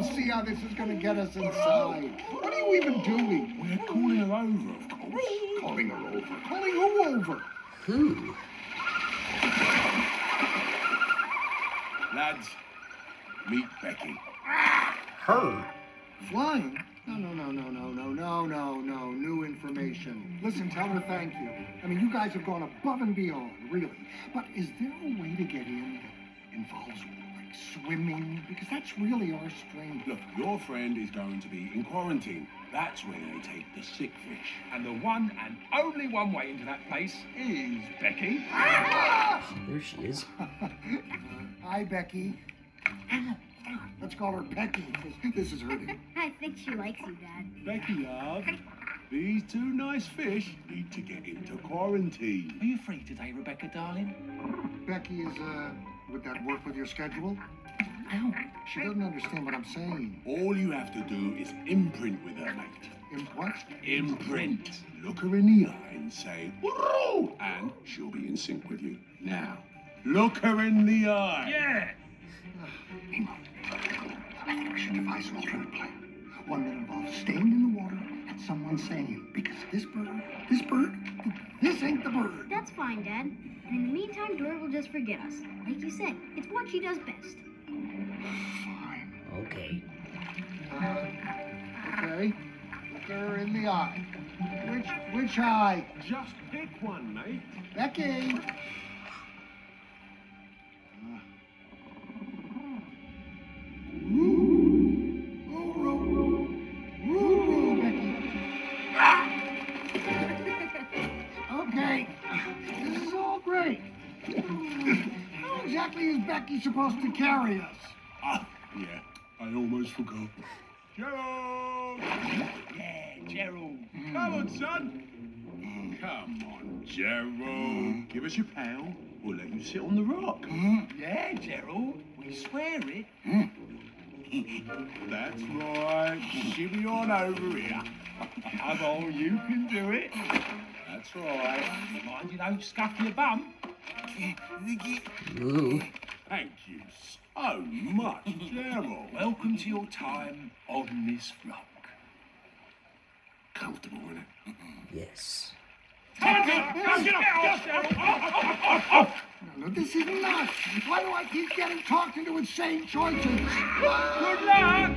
don't see how this is going to get us inside. What are you even doing? We're calling her over, of course. Calling her over? Calling who over? Who? Lads, meet Becky. Her? Flying? No. New information. Listen, tell her thank you. I mean, you guys have gone above and beyond, really. But is there a way to get in that involves, like, swimming? Because that's really our strength. Look, your friend is going to be in quarantine. That's where they take the sick fish. And the one and only one way into that place is Becky. There she is. Hi, Becky. Let's call her Becky, because this is hurting. I think she likes you, Dad. Becky, love, these two nice fish need to get into quarantine. Are you free today, Rebecca, darling? Becky is, would that work with your schedule? Ow. She doesn't understand what I'm saying. All you have to do is imprint with her, mate. What? Imprint. Look her in the eye and say, Ooo-roo, and she'll be in sync with you. Now, look her in the eye. Yeah. Nemo, I think we should devise an alternate plan. One that involves staying in the water and someone saying, because this bird, this ain't the bird. That's fine, Dad. And in the meantime, Dory will just forget us. Like you said, it's what she does best. Fine. Okay. Okay. Look her in the eye. Which eye? Just pick one, mate. Becky! Ooo-roo, Becky. Okay, this is all great. How exactly is Becky supposed to carry us? Ah, yeah, I almost forgot. Gerald! Yeah, Gerald. Come on, son. Come on, Gerald. Give us your pail. We'll let you sit on the rock. Yeah, Gerald. We swear it. That's right. Shimmy on over here. Come on, you can do it. That's right. Mind you don't scuff your bum. Ooh. Thank you so much, Gerald. Welcome to your time on this rock. Comfortable, isn't it? Yes. No, this is nuts. Why do I keep getting talked into insane choices? Good luck!